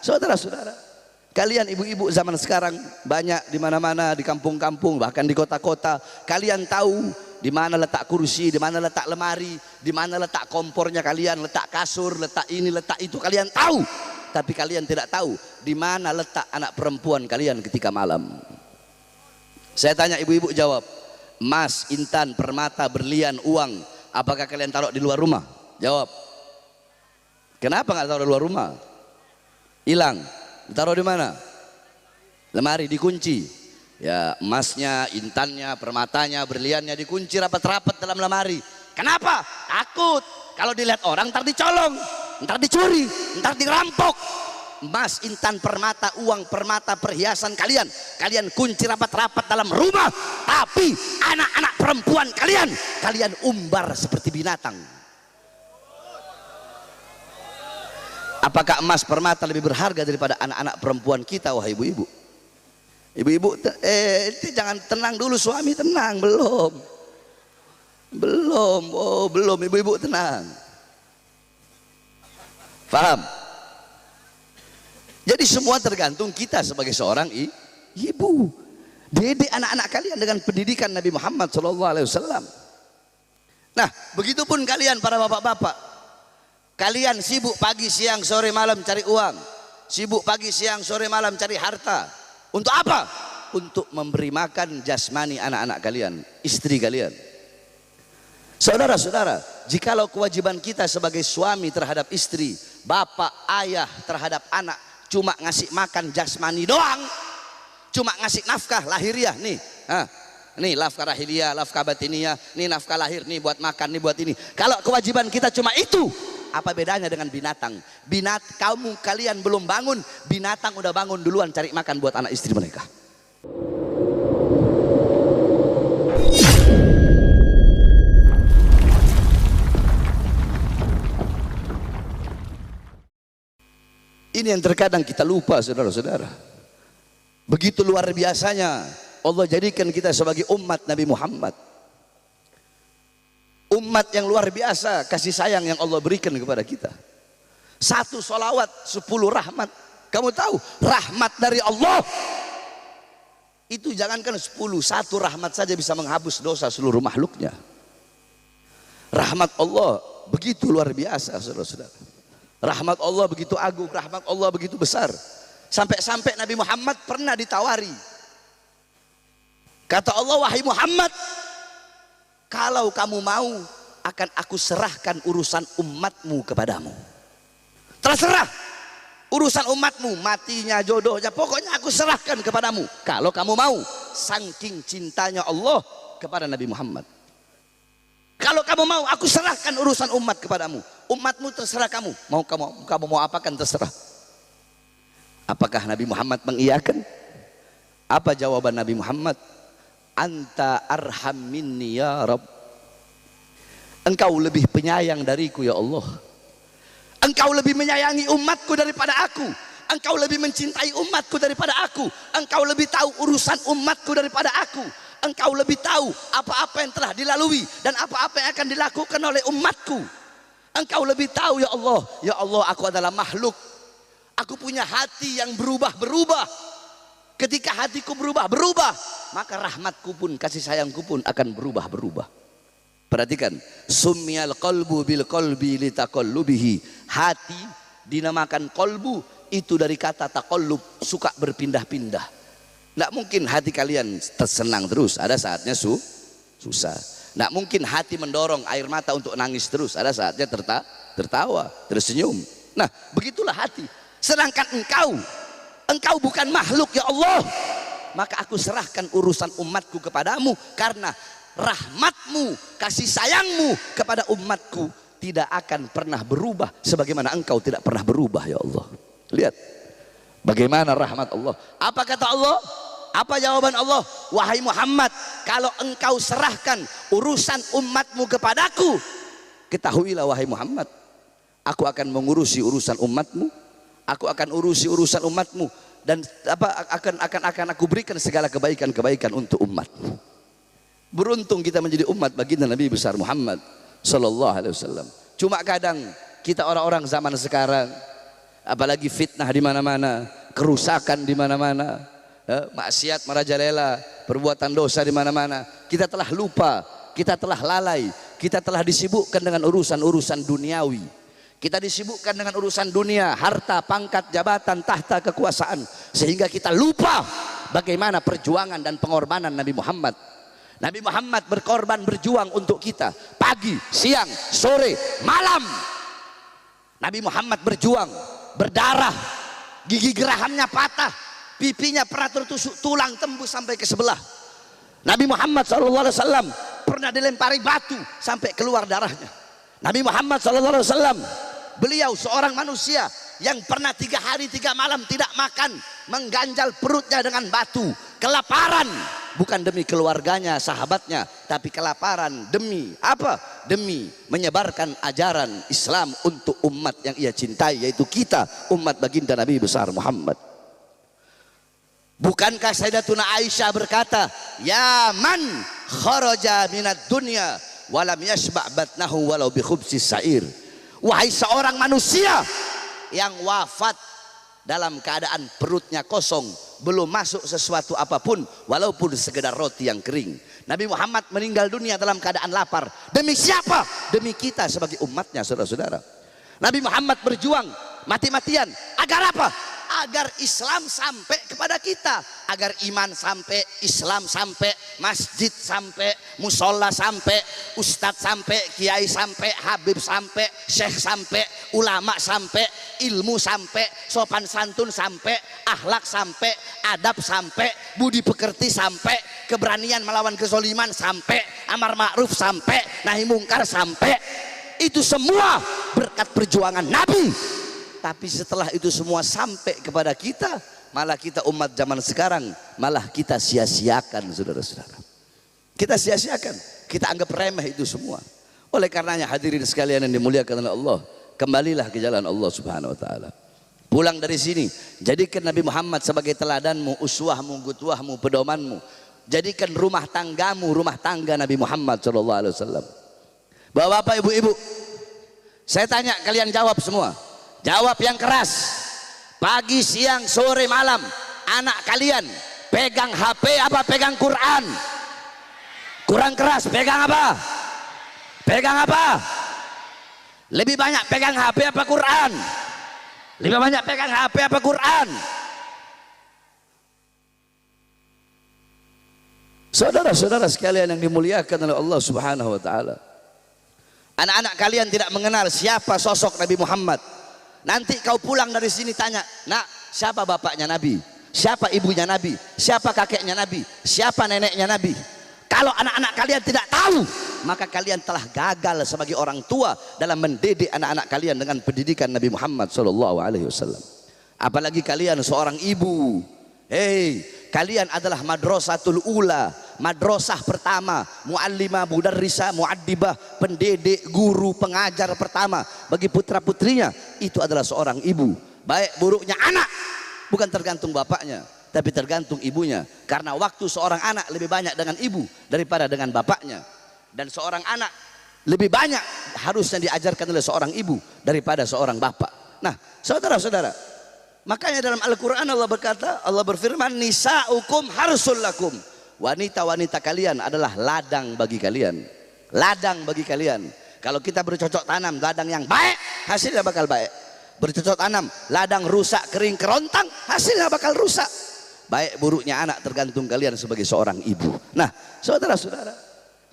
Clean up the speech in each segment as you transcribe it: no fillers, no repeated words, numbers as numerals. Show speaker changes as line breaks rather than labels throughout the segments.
Saudara-saudara, kalian ibu-ibu zaman sekarang banyak di mana-mana, di kampung-kampung, bahkan di kota-kota. Kalian tahu di mana letak kursi, di mana letak lemari, di mana letak kompornya kalian, letak kasur, letak ini, letak itu, kalian tahu. Tapi kalian tidak tahu di mana letak anak perempuan kalian ketika malam. Saya tanya, ibu-ibu jawab. Emas, intan, permata, berlian, uang, apakah kalian taruh di luar rumah? Jawab. Kenapa nggak taruh di luar rumah? Hilang. Ditaruh di mana? Lemari, dikunci. Ya, emasnya, intannya, permatanya, berliannya dikunci rapat-rapat dalam lemari. Kenapa? Takut kalau dilihat orang ntar dicolong, ntar dicuri, ntar dirampok. Emas, intan, permata, uang, permata, perhiasan kalian kunci rapat-rapat dalam rumah. Tapi anak-anak perempuan kalian umbar seperti binatang. Apakah emas permata lebih berharga daripada anak-anak perempuan kita, wahai ibu-ibu? Ibu-ibu, jangan, tenang dulu, suami tenang, belum, oh belum, ibu-ibu tenang. Paham? Jadi semua tergantung kita sebagai seorang ibu. Didik anak-anak kalian dengan pendidikan Nabi Muhammad SAW. Nah, begitupun kalian para bapak-bapak. Kalian sibuk pagi, siang, sore, malam cari uang. Sibuk pagi, siang, sore, malam cari harta. Untuk apa? Untuk memberi makan jasmani anak-anak kalian, istri kalian. Saudara-saudara, jikalau kewajiban kita sebagai suami terhadap istri, bapak, ayah terhadap anak cuma ngasih makan jasmani doang, cuma ngasih nafkah lahiriah nih, nih nafkah lahiriah, nafkah batiniyah, nih nafkah lahir, nih buat makan, nih buat ini. Kalau kewajiban kita cuma itu, apa bedanya dengan binatang? Kalian belum bangun, binatang udah bangun duluan cari makan buat anak istri mereka. Ini yang terkadang kita lupa, saudara-saudara. Begitu luar biasanya Allah jadikan kita sebagai umat Nabi Muhammad. Umat yang luar biasa kasih sayang yang Allah berikan kepada kita. 1 sholawat 10 rahmat. Kamu tahu rahmat dari Allah itu jangankan 10, 1 rahmat saja bisa menghapus dosa seluruh makhluknya. Rahmat Allah begitu luar biasa, saudara-saudara. Rahmat Allah begitu agung, rahmat Allah begitu besar. Sampai-sampai Nabi Muhammad pernah ditawari. Kata Allah, wahai Muhammad, kalau kamu mau, akan aku serahkan urusan umatmu kepadamu. Terserah urusan umatmu, matinya, jodohnya, pokoknya aku serahkan kepadamu. Kalau kamu mau, saking cintanya Allah kepada Nabi Muhammad. Kalau kamu mau, aku serahkan urusan umat kepadamu. Umatmu terserah kamu. Kamu mau apakan terserah. Apakah Nabi Muhammad mengiyakan? Apa jawaban Nabi Muhammad? Anta arham minni ya Rabb. Engkau lebih penyayang dariku ya Allah. Engkau lebih menyayangi umatku daripada aku. Engkau lebih mencintai umatku daripada aku. Engkau lebih tahu urusan umatku daripada aku. Engkau lebih tahu apa-apa yang telah dilalui dan apa-apa yang akan dilakukan oleh umatku. Engkau lebih tahu ya Allah. Ya Allah, aku adalah makhluk. Aku punya hati yang berubah-berubah. Ketika hatiku berubah-berubah, maka rahmatku pun, kasih sayangku pun akan berubah-berubah. Perhatikan, summiyal qalbu bil qalbi litaqallubihi. Hati dinamakan qalbu itu dari kata taqallub, suka berpindah-pindah. Tidak mungkin hati kalian tersenang terus, ada saatnya susah. Tidak mungkin hati mendorong air mata untuk nangis terus, ada saatnya tertawa, tersenyum. Nah, begitulah hati. Sedangkan engkau bukan makhluk ya Allah, maka aku serahkan urusan umatku kepadamu, karena rahmatmu, kasih sayangmu kepada umatku tidak akan pernah berubah sebagaimana engkau tidak pernah berubah ya Allah. Lihat bagaimana rahmat Allah. Apa kata Allah? Apa jawaban Allah? Wahai Muhammad, kalau engkau serahkan urusan umatmu kepadaku, ketahuilah wahai Muhammad, aku akan mengurusi urusan umatmu. Aku akan urusi urusan umatmu dan akan aku berikan segala kebaikan-kebaikan untuk umatmu. Beruntung kita menjadi umat baginda Nabi besar Muhammad sallallahu alaihi wasallam. Cuma kadang kita orang-orang zaman sekarang apalagi fitnah di mana-mana, kerusakan di mana-mana, maksiat merajalela, perbuatan dosa di mana-mana. Kita telah lupa, kita telah lalai, kita telah disibukkan dengan urusan-urusan duniawi. Kita disibukkan dengan urusan dunia, harta, pangkat, jabatan, tahta, kekuasaan, sehingga kita lupa bagaimana perjuangan dan pengorbanan Nabi Muhammad. Nabi Muhammad berkorban, berjuang untuk kita pagi, siang, sore, malam. Nabi Muhammad berjuang, berdarah, gigi gerahamnya patah, pipinya pernah tertusuk tulang tembus sampai ke sebelah. Nabi Muhammad SAW pernah dilempari batu sampai keluar darahnya. Nabi Muhammad SAW, beliau seorang manusia yang pernah 3 hari 3 malam tidak makan, mengganjal perutnya dengan batu, kelaparan, bukan demi keluarganya, sahabatnya, tapi kelaparan demi apa? Demi menyebarkan ajaran Islam untuk umat yang ia cintai, yaitu kita, umat baginda Nabi besar Muhammad. Bukankah Sayyidatuna Aisyah berkata, ya man kharaja minad dunya walam yashba' batnahu walau bi khubsis sa'ir. Wahai seorang manusia yang wafat dalam keadaan perutnya kosong, belum masuk sesuatu apapun walaupun sekedar roti yang kering. Nabi Muhammad meninggal dunia dalam keadaan lapar. Demi siapa? Demi kita sebagai umatnya, saudara-saudara. Nabi Muhammad berjuang mati-matian agar apa? Agar Islam sampai kepada kita, agar iman sampai, Islam sampai, masjid sampai, musola sampai, ustadz sampai, kiai sampai, habib sampai, syekh sampai, ulama sampai, ilmu sampai, sopan santun sampai, akhlak sampai, adab sampai, budi pekerti sampai, keberanian melawan kezaliman sampai, amar ma'ruf sampai, nahi mungkar sampai. Itu semua berkat perjuangan Nabi. Tapi setelah itu semua sampai kepada kita, malah kita umat zaman sekarang, malah kita sia-siakan, saudara-saudara. Kita sia-siakan, kita anggap remeh itu semua. Oleh karenanya hadirin sekalian yang dimuliakan oleh Allah, kembalilah ke jalan Allah Subhanahu wa taala. Pulang dari sini, jadikan Nabi Muhammad sebagai teladanmu, uswahmu, qudwahmu, pedomanmu. Jadikan rumah tanggamu, rumah tangga Nabi Muhammad sallallahu alaihi wasallam. Bapak-bapak, ibu-ibu, saya tanya, kalian jawab semua. Jawab yang keras. Pagi, siang, sore, malam, anak kalian pegang HP apa pegang Quran? Kurang keras, pegang apa? Pegang apa? Lebih banyak pegang HP apa Quran? Lebih banyak pegang HP apa Quran? Saudara-saudara sekalian yang dimuliakan oleh Allah Subhanahu wa taala. Anak-anak kalian tidak mengenal siapa sosok Nabi Muhammad. Nanti kau pulang dari sini tanya, nak, siapa bapaknya Nabi? Siapa ibunya Nabi? Siapa kakeknya Nabi? Siapa neneknya Nabi? Kalau anak-anak kalian tidak tahu, maka kalian telah gagal sebagai orang tua dalam mendidik anak-anak kalian dengan pendidikan Nabi Muhammad SAW. Apalagi kalian seorang ibu. Hei, kalian adalah madrasatul ula, madrasah pertama, muallimah, mudarrisah, muaddibah, pendidik, guru, pengajar pertama bagi putra-putrinya. Itu adalah seorang ibu. Baik buruknya anak bukan tergantung bapaknya, tapi tergantung ibunya. Karena waktu seorang anak lebih banyak dengan ibu daripada dengan bapaknya. Dan seorang anak lebih banyak harusnya diajarkan oleh seorang ibu daripada seorang bapak. Nah, saudara-saudara, makanya dalam Al-Quran Allah berkata, Allah berfirman, nisa'ukum harsul lakum. Wanita-wanita kalian adalah ladang bagi kalian. Ladang bagi kalian. Kalau kita bercocok tanam ladang yang baik, hasilnya bakal baik. Bercocok tanam ladang rusak, kering, kerontang, hasilnya bakal rusak. Baik buruknya anak tergantung kalian sebagai seorang ibu. Nah, saudara-saudara,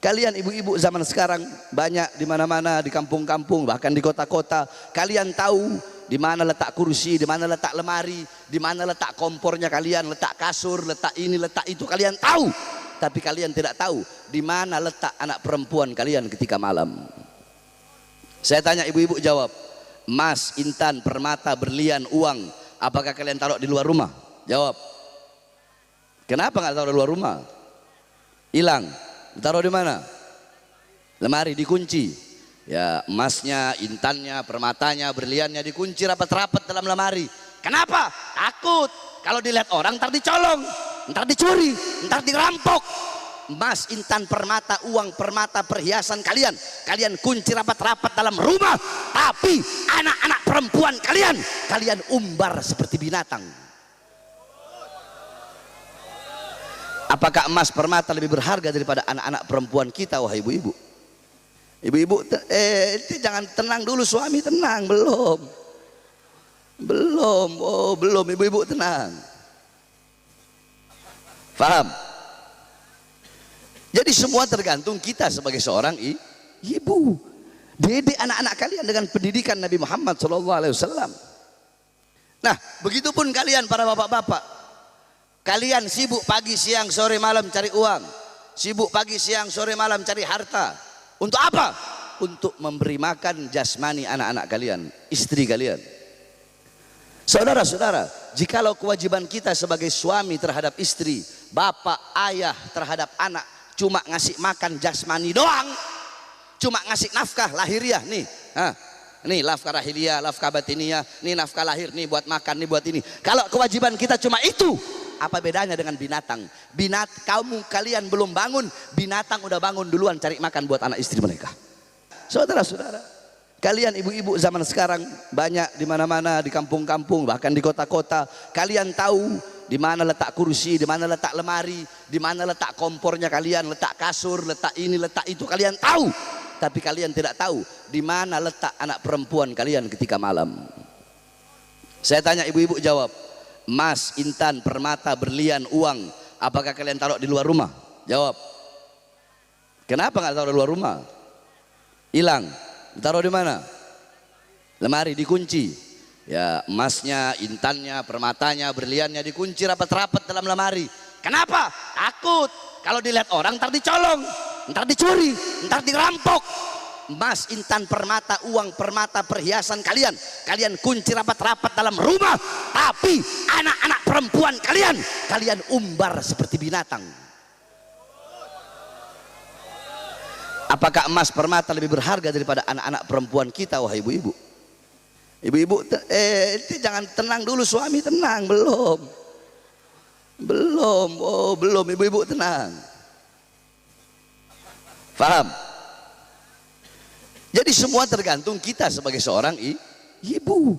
kalian ibu-ibu zaman sekarang banyak di mana-mana, di kampung-kampung, bahkan di kota-kota. Kalian tahu di mana letak kursi, di mana letak lemari, di mana letak kompornya kalian, letak kasur, letak ini, letak itu, kalian tahu. Tapi kalian tidak tahu di mana letak anak perempuan kalian ketika malam. Saya tanya, ibu-ibu jawab. Emas, intan, permata, berlian, uang, apakah kalian taruh di luar rumah? Jawab. Kenapa nggak taruh di luar rumah? Hilang. Taruh di mana? Lemari, dikunci. Ya, emasnya, intannya, permatanya, berliannya dikunci rapat-rapat dalam lemari. Kenapa? Takut kalau dilihat orang ntar dicolong, ntar dicuri, ntar dirampok. emas, intan, permata, uang, permata, perhiasan kalian kunci rapat-rapat dalam rumah, tapi anak-anak perempuan kalian umbar seperti binatang. Apakah emas permata lebih berharga daripada anak-anak perempuan kita, wahai ibu-ibu? Ibu-ibu, jangan, tenang dulu, suami tenang, belum, ibu-ibu tenang. Paham? Jadi semua tergantung kita sebagai seorang ibu. Didik anak-anak kalian dengan pendidikan Nabi Muhammad SAW. Nah, begitupun kalian para bapak-bapak. Kalian sibuk pagi, siang, sore, malam cari uang. Sibuk pagi, siang, sore, malam cari harta. Untuk apa? Untuk memberi makan jasmani anak-anak kalian, istri kalian. Saudara-saudara, jikalau kewajiban kita sebagai suami terhadap istri, bapak, ayah terhadap anak cuma ngasih makan jasmani doang, cuma ngasih nafkah lahiriah nih, nih nafkah lahiriah, nafkah batiniah, nih nafkah lahir, nih buat makan, nih buat ini. Kalau kewajiban kita cuma itu, apa bedanya dengan binatang? Kalian belum bangun, binatang udah bangun duluan cari makan buat anak istri mereka. Saudara-saudara, kalian ibu-ibu zaman sekarang banyak di mana-mana, di kampung-kampung, bahkan di kota-kota. Kalian tahu di mana letak kursi, di mana letak lemari, di mana letak kompornya kalian, letak kasur, letak ini, letak itu, kalian tahu. Tapi kalian tidak tahu di mana letak anak perempuan kalian ketika malam. Saya tanya, ibu-ibu jawab. Emas, intan, permata, berlian, uang, apakah kalian taruh di luar rumah? Jawab. Kenapa nggak taruh di luar rumah? Hilang. Taruh di mana? Lemari, dikunci. Ya, emasnya, intannya, permatanya, berliannya dikunci rapat-rapat dalam lemari. Kenapa? Takut kalau dilihat orang ntar dicolong, ntar dicuri, ntar dirampok. Emas, intan, permata, uang, permata, perhiasan kalian kunci rapat-rapat dalam rumah, tapi anak-anak perempuan kalian umbar seperti binatang. Apakah emas permata lebih berharga daripada anak-anak perempuan kita, wahai ibu-ibu? Ibu-ibu, jangan, tenang dulu, suami tenang, belum, ibu-ibu tenang. Paham? Jadi semua tergantung kita sebagai seorang ibu.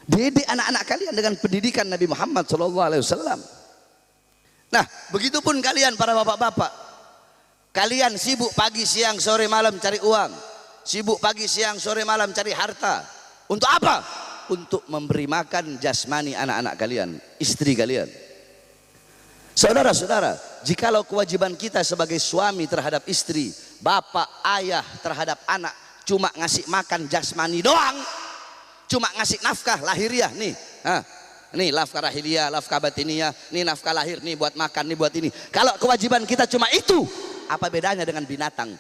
Didik anak-anak kalian dengan pendidikan Nabi Muhammad SAW. Nah, begitupun kalian para bapak-bapak. Kalian sibuk pagi, siang, sore, malam cari uang. Sibuk pagi, siang, sore, malam cari harta. Untuk apa? Untuk memberi makan jasmani anak-anak kalian, istri kalian. Saudara-saudara, jikalau kewajiban kita sebagai suami terhadap istri, bapak, ayah terhadap anak cuma ngasih makan jasmani doang, cuma ngasih nafkah lahiriah nih, nih nafkah lahiriah, nafkah batiniah, nih nafkah lahir, nih buat makan, nih buat ini. Kalau kewajiban kita cuma itu, apa bedanya dengan binatang?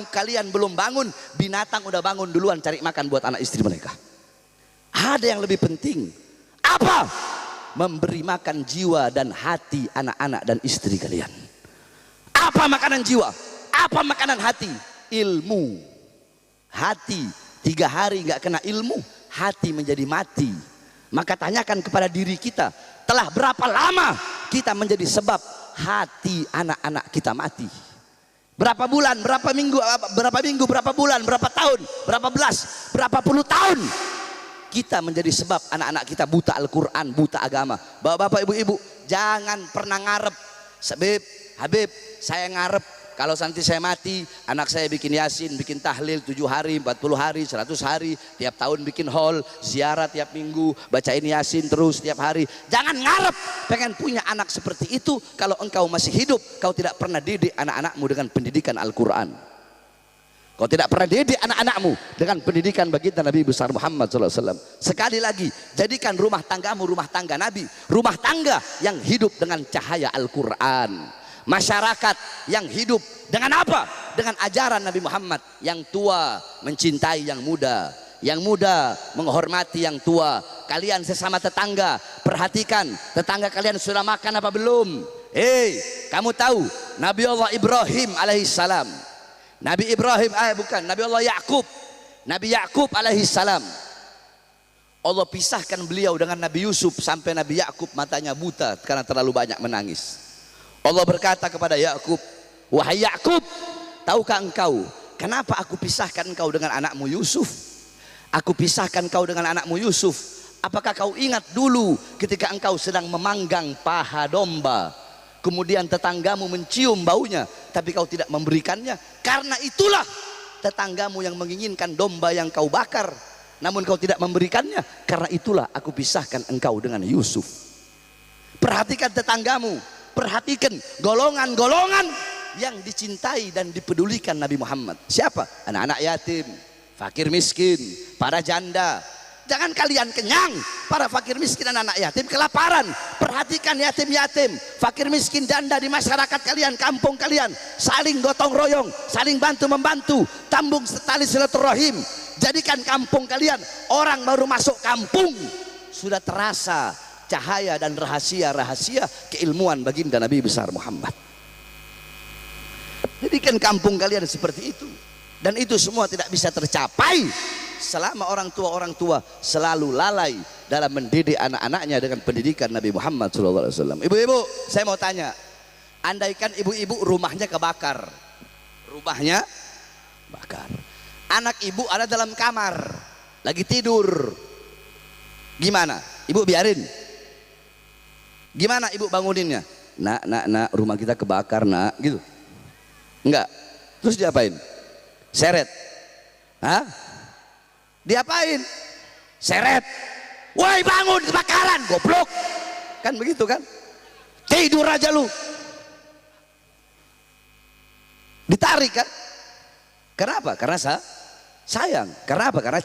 Kalian belum bangun, binatang udah bangun duluan cari makan buat anak istri mereka. Ada yang lebih penting. Apa? Memberi makan jiwa dan hati anak-anak dan istri kalian. Apa makanan jiwa? Apa makanan hati? Ilmu. Hati 3 hari nggak kena ilmu, hati menjadi mati. Maka tanyakan kepada diri kita, telah berapa lama kita menjadi sebab hati anak-anak kita mati? Berapa bulan, berapa minggu, berapa bulan, berapa tahun, berapa belas, berapa puluh tahun kita menjadi sebab anak-anak kita buta Al-Quran, buta agama. Bapak-bapak, ibu-ibu, jangan pernah ngarep, Habib, saya ngarep kalau nanti saya mati, anak saya bikin yasin, bikin tahlil 7 hari, 40 hari, 100 hari, tiap tahun bikin haul, ziarah tiap minggu, bacain yasin terus tiap hari. Jangan ngarep pengen punya anak seperti itu kalau engkau masih hidup, kau tidak pernah didik anak-anakmu dengan pendidikan Al-Quran. Kau tidak pernah didik anak-anakmu dengan pendidikan baginda Nabi besar Muhammad SAW. Sekali lagi, jadikan rumah tanggamu rumah tangga Nabi, rumah tangga yang hidup dengan cahaya Al-Quran. Masyarakat yang hidup dengan apa? Dengan ajaran Nabi Muhammad. Yang tua mencintai yang muda menghormati yang tua. Kalian sesama tetangga, perhatikan tetangga kalian sudah makan apa belum? Kamu tahu Nabi Allah Ibrahim alaihissalam, Nabi Allah Yakub alaihissalam, Allah pisahkan beliau dengan Nabi Yusuf sampai Nabi Yakub matanya buta karena terlalu banyak menangis. Allah berkata kepada Yakub, wahai Yakub, tahukah engkau kenapa aku pisahkan engkau dengan anakmu Yusuf? Aku pisahkan engkau dengan anakmu Yusuf. Apakah kau ingat dulu ketika engkau sedang memanggang paha domba, kemudian tetanggamu mencium baunya, tapi kau tidak memberikannya? Karena itulah tetanggamu yang menginginkan domba yang kau bakar, namun kau tidak memberikannya. Karena itulah aku pisahkan engkau dengan Yusuf. Perhatikan tetanggamu, perhatikan golongan-golongan yang dicintai dan dipedulikan Nabi Muhammad. Siapa? Anak-anak yatim, fakir miskin, para janda. Jangan kalian kenyang, para fakir miskin dan anak yatim kelaparan. Perhatikan yatim-yatim, fakir miskin, janda di masyarakat kalian, kampung kalian. Saling gotong royong, saling bantu-membantu, tambung tali silaturahim. Jadikan kampung kalian, orang baru masuk kampung sudah terasa cahaya dan rahasia-rahasia keilmuan baginda Nabi besar Muhammad. Jadikan kampung kalian seperti itu. Dan itu semua tidak bisa tercapai selama orang tua selalu lalai dalam mendidik anak-anaknya dengan pendidikan Nabi Muhammad SAW. Ibu-ibu, saya mau tanya, andaikan ibu-ibu rumahnya kebakar, rumahnya bakar, anak ibu ada dalam kamar lagi tidur, gimana? Ibu biarin? Gimana ibu banguninnya? Nak, rumah kita kebakar, nak, gitu? Enggak. Terus diapain? Seret. Hah? Diapain? Seret. Woi, bangun, kebakaran, goblok. Kan begitu kan? Tidur aja lu. Ditarik kan? Kenapa? Karena sayang. Kenapa? Karena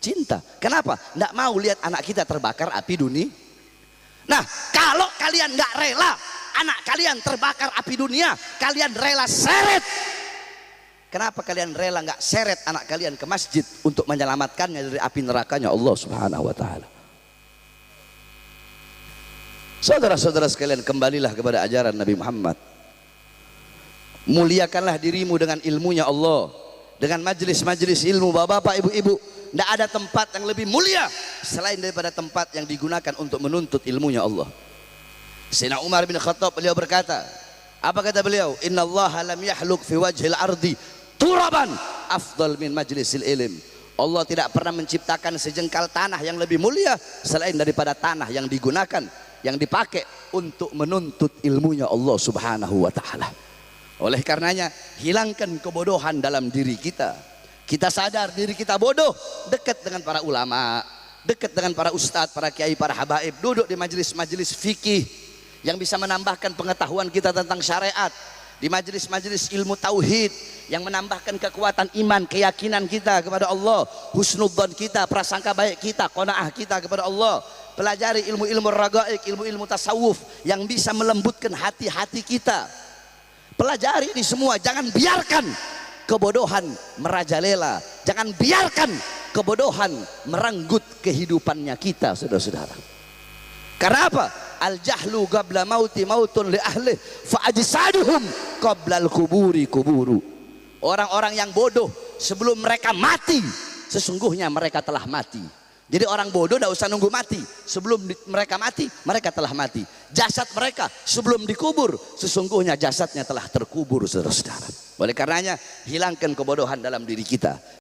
cinta. Kenapa? Nggak mau lihat anak kita terbakar api dunia. Nah, kalau kalian nggak rela anak kalian terbakar api dunia, kalian rela seret. Kenapa kalian rela nggak seret anak kalian ke masjid untuk menyelamatkannya dari api nerakanya Allah Subhanahu wa taala? Saudara-saudara sekalian, kembalilah kepada ajaran Nabi Muhammad. Muliakanlah dirimu dengan ilmunya Allah, dengan majelis-majelis ilmu. Bapak-bapak, ibu-ibu, tidak ada tempat yang lebih mulia selain daripada tempat yang digunakan untuk menuntut ilmunya Allah. Sayyidina Umar bin Khattab, beliau berkata, apa kata beliau? Innallaha lam yahluk fi wajhil ardi turaban afdal min majlisil ilm. Allah tidak pernah menciptakan sejengkal tanah yang lebih mulia selain daripada tanah yang digunakan, yang dipakai untuk menuntut ilmunya Allah Subhanahu wa taala. Oleh karenanya, hilangkan kebodohan dalam diri kita. Kita sadar diri kita bodoh, dekat dengan para ulama, dekat dengan para ustadz, para kiai, para habaib, duduk di majelis-majelis fikih yang bisa menambahkan pengetahuan kita tentang syariat, di majelis-majelis ilmu tauhid yang menambahkan kekuatan iman, keyakinan kita kepada Allah, husnudzon kita, prasangka baik kita, qanaah kita kepada Allah. Pelajari ilmu-ilmu ragaik, ilmu-ilmu tasawuf yang bisa melembutkan hati-hati kita. Pelajari ini semua, jangan biarkan kebodohan merajalela, jangan biarkan kebodohan merenggut kehidupannya kita, saudara-saudara. Karena apa? Al jahlu qabla mauti mautun li ahli fa ajsaduhum qabla al kuburi kuburu. Orang-orang yang bodoh sebelum mereka mati, sesungguhnya mereka telah mati. Jadi orang bodoh tidak usah nunggu mati. Sebelum mereka mati, mereka telah mati. Jasad mereka sebelum dikubur, sesungguhnya jasadnya telah terkubur, saudara-saudara. Oleh karenanya, hilangkan kebodohan dalam diri kita.